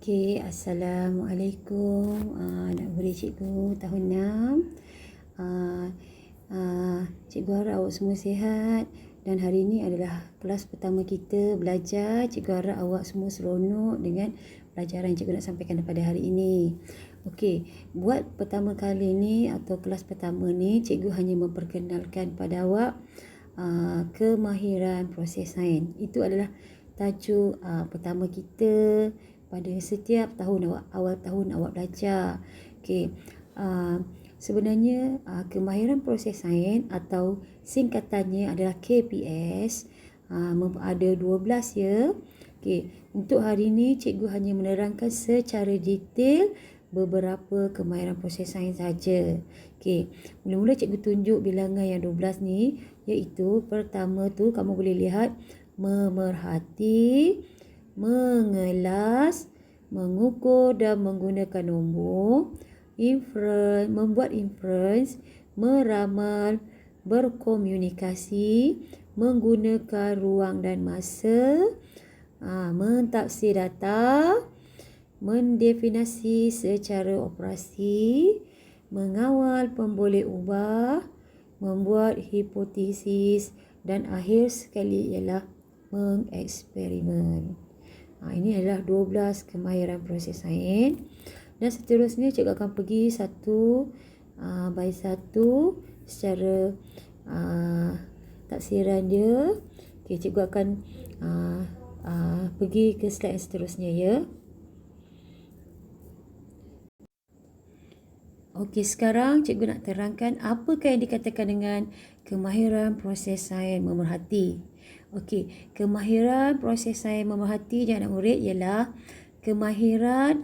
Assalamualaikum. Nak beri cikgu tahun 6. Cikgu harap awak semua sihat. Dan hari ini adalah kelas pertama kita belajar. Cikgu harap awak semua seronok dengan pelajaran cikgu nak sampaikan pada hari ini. Buat pertama kali ni atau kelas pertama ni, cikgu hanya memperkenalkan pada awak kemahiran proses sains. Itu adalah tajuk pertama kita pada setiap tahun awal tahun awak belajar. Sebenarnya kemahiran proses sains atau singkatannya adalah KPS. Ada 12 ya. Untuk hari ini cikgu hanya menerangkan secara detail beberapa kemahiran proses sains saja. Mula-mula cikgu tunjuk bilangan yang 12 ni, iaitu pertama tu kamu boleh lihat memerhati, mengelas, mengukur dan menggunakan nombor, membuat inference, meramal, berkomunikasi, menggunakan ruang dan masa, mentafsir data, mendefinisi secara operasi, mengawal pemboleh ubah, membuat hipotesis dan akhir sekali ialah mengeksperimen. Ini adalah 12 kemahiran proses sains. Dan seterusnya cikgu akan pergi satu by satu secara taksiran dia. Cikgu akan pergi ke slide yang seterusnya ya. Sekarang cikgu nak terangkan apakah yang dikatakan dengan kemahiran proses sains memerhati. Kemahiran proses sains memerhati anak murid ialah kemahiran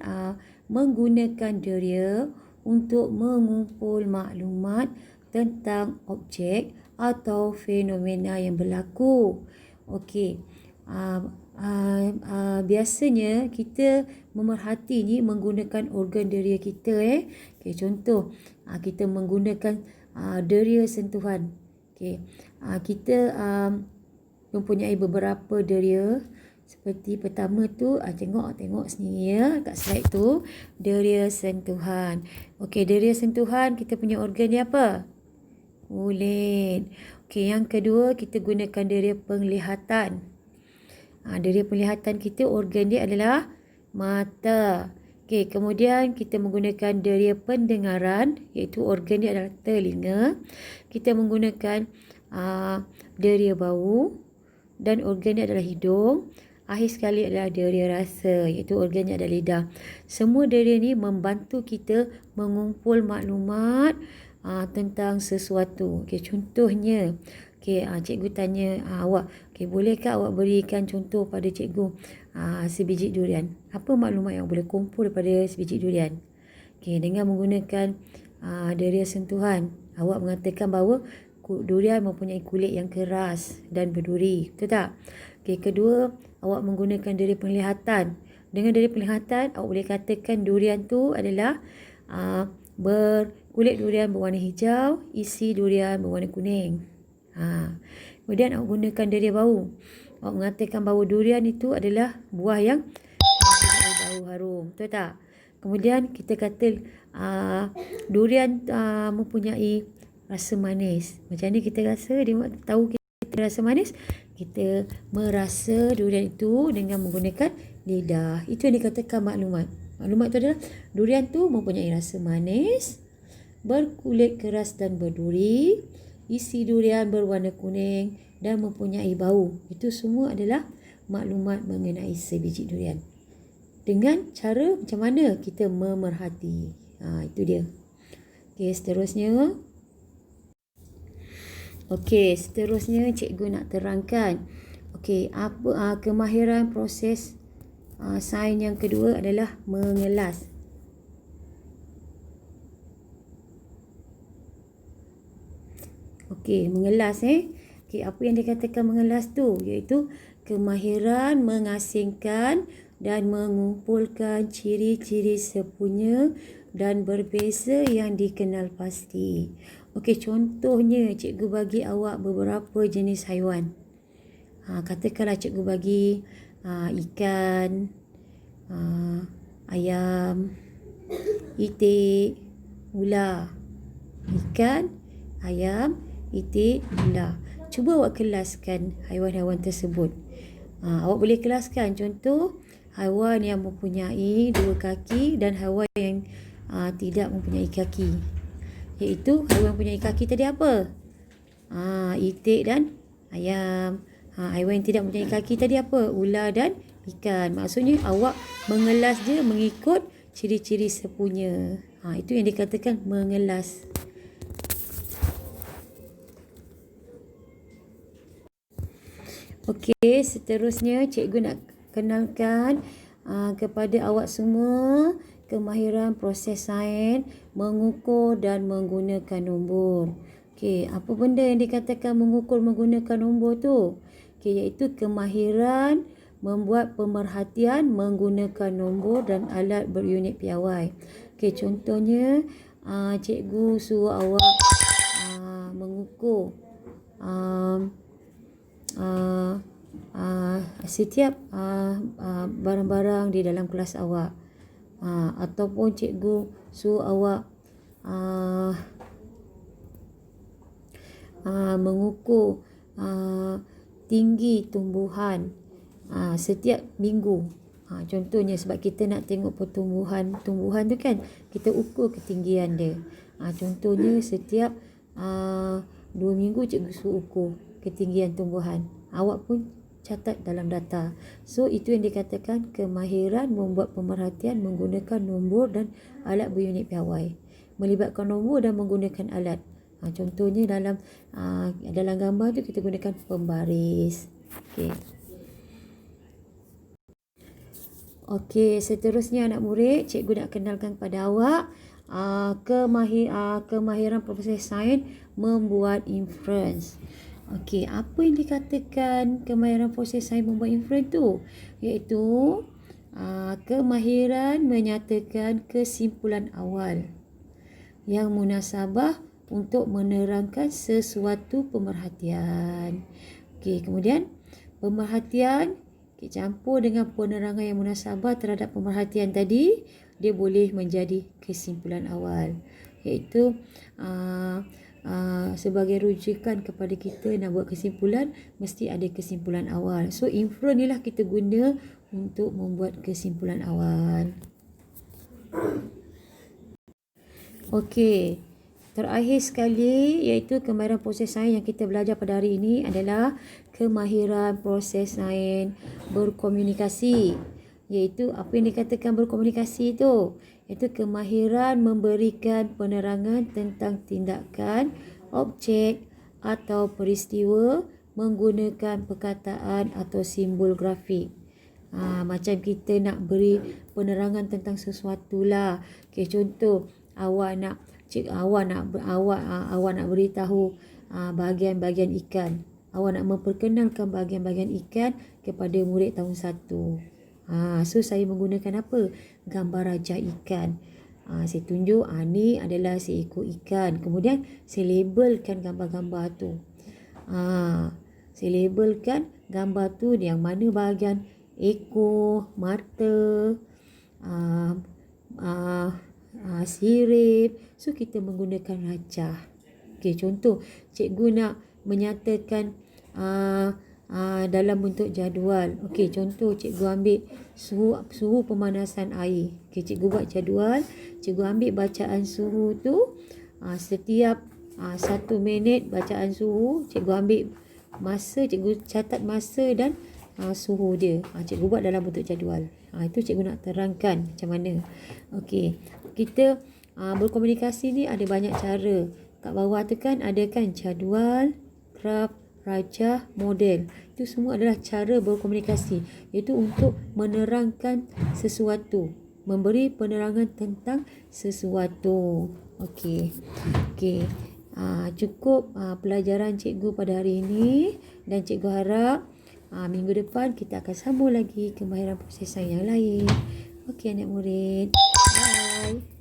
menggunakan deria untuk mengumpul maklumat tentang objek atau fenomena yang berlaku. Biasanya kita memerhati ni menggunakan organ deria kita. Contoh, kita menggunakan deria sentuhan. Kita mempunyai beberapa deria. Seperti pertama tu, tengok sini ya, kat slide tu, deria sentuhan. Deria sentuhan kita punya organ dia apa? Kulit. Yang kedua, kita gunakan deria penglihatan. Deria penglihatan kita, organ dia adalah mata. Kemudian kita menggunakan deria pendengaran, iaitu organ dia adalah telinga. Kita menggunakan deria bau dan organ dia adalah hidung. Akhir sekali adalah deria rasa, iaitu organnya adalah lidah. Semua deria ni membantu kita mengumpul maklumat tentang sesuatu. Contohnya, cikgu tanya awak, bolehkah awak berikan contoh pada cikgu sebiji durian? Apa maklumat yang boleh kumpul daripada sebiji durian? Dengan menggunakan deria sentuhan, awak mengatakan bahawa durian mempunyai kulit yang keras dan berduri. Betul tak? Kedua, awak menggunakan deria penglihatan. Dengan deria penglihatan, awak boleh katakan durian tu adalah kulit durian berwarna hijau, isi durian berwarna kuning. Kemudian awak gunakan deria bau. Awak mengatakan bahawa durian itu adalah buah yang bau harum. Betul tak? Kemudian kita kata durian mempunyai rasa manis. Macam mana kita rasa? Dia tahu kita rasa manis. Kita merasa durian itu dengan menggunakan lidah. Itu yang dikatakan maklumat. Maklumat itu adalah durian tu mempunyai rasa manis, berkulit keras dan berduri, isi durian berwarna kuning dan mempunyai bau. Itu semua adalah maklumat mengenai sebiji durian. Dengan cara macam mana kita memerhati. Itu dia. Seterusnya. Seterusnya cikgu nak terangkan. Apa kemahiran proses sains yang kedua adalah mengelas. Mengelas apa yang dikatakan mengelas tu? Iaitu kemahiran mengasingkan dan mengumpulkan ciri-ciri sepunya dan berbeza yang dikenal pasti. Contohnya cikgu bagi awak beberapa jenis haiwan. Katakanlah cikgu bagi ikan, ayam, itik, ular. Ikan, ayam, itik, ular. Cuba awak kelaskan haiwan-haiwan tersebut. Awak boleh kelaskan contoh haiwan yang mempunyai 2 kaki dan haiwan yang tidak mempunyai kaki. Iaitu haiwan mempunyai kaki tadi apa? Itik dan ayam. Haiwan yang tidak mempunyai kaki tadi apa? Ular dan ikan. Maksudnya awak mengelas dia mengikut ciri-ciri sepunya. Itu yang dikatakan mengelas. Okey, seterusnya cikgu nak kenalkan kepada awak semua kemahiran proses sains mengukur dan menggunakan nombor. Okey, apa benda yang dikatakan mengukur menggunakan nombor tu? Okey, iaitu kemahiran membuat pemerhatian menggunakan nombor dan alat berunit piawai. Okey, contohnya cikgu suruh awak mengukur setiap barang-barang di dalam kelas awak, ataupun cikgu suruh awak mengukur tinggi tumbuhan setiap minggu. Contohnya sebab kita nak tengok pertumbuhan tu kan, kita ukur ketinggian dia. Contohnya setiap 2 minggu cikgu suruh ukur ketinggian tumbuhan. Awak pun catat dalam data. So itu yang dikatakan kemahiran membuat pemerhatian menggunakan nombor dan alat berunit piawai. Melibatkan nombor dan menggunakan alat. Contohnya dalam gambar tu kita gunakan pembaris. Okey, seterusnya anak murid, cikgu nak kenalkan kepada awak kemahiran proses sains membuat inference. Okey, apa yang dikatakan kemahiran proses sains membuat inference tu? Iaitu kemahiran menyatakan kesimpulan awal yang munasabah untuk menerangkan sesuatu pemerhatian. Okey, kemudian pemerhatian campur dengan penerangan yang munasabah terhadap pemerhatian tadi, dia boleh menjadi kesimpulan awal. Iaitu sebagai rujukan kepada kita nak buat kesimpulan, mesti ada kesimpulan awal. So inference ni lah kita guna untuk membuat kesimpulan awal. Okey, terakhir sekali iaitu kemahiran proses sains yang kita belajar pada hari ini adalah kemahiran proses sains berkomunikasi. Iaitu apa yang dikatakan berkomunikasi tu? Iaitu kemahiran memberikan penerangan tentang tindakan, objek atau peristiwa menggunakan perkataan atau simbol grafik. Macam kita nak beri penerangan tentang sesuatu lah. Okay, contoh awak nak beritahu bahagian-bahagian ikan. Awak nak memperkenalkan bahagian-bahagian ikan kepada murid tahun 1. So saya menggunakan apa? Gambar rajah ikan. Saya tunjuk ni adalah seekor ikan. Kemudian saya labelkan gambar-gambar tu. Saya labelkan gambar tu yang mana bahagian ekor, mata, sirip. So kita menggunakan rajah. Okey, contoh cikgu nak menyatakan dalam bentuk jadual. Okey, contoh cikgu ambil suhu pemanasan air. Okey, cikgu buat jadual. Cikgu ambil bacaan suhu tu setiap 1 minit bacaan suhu. Cikgu ambil masa, cikgu catat masa dan suhu dia. Cikgu buat dalam bentuk jadual. Itu cikgu nak terangkan macam mana. Okey, kita berkomunikasi ni ada banyak cara. Kat bawah tu kan ada kan jadual, graf, rajah, model. Itu semua adalah cara berkomunikasi, iaitu untuk menerangkan sesuatu, memberi penerangan tentang sesuatu. Okey. Cukup pelajaran cikgu pada hari ini, dan cikgu harap minggu depan kita akan sambung lagi kemahiran proses sains yang lain. Okey anak murid. Bye.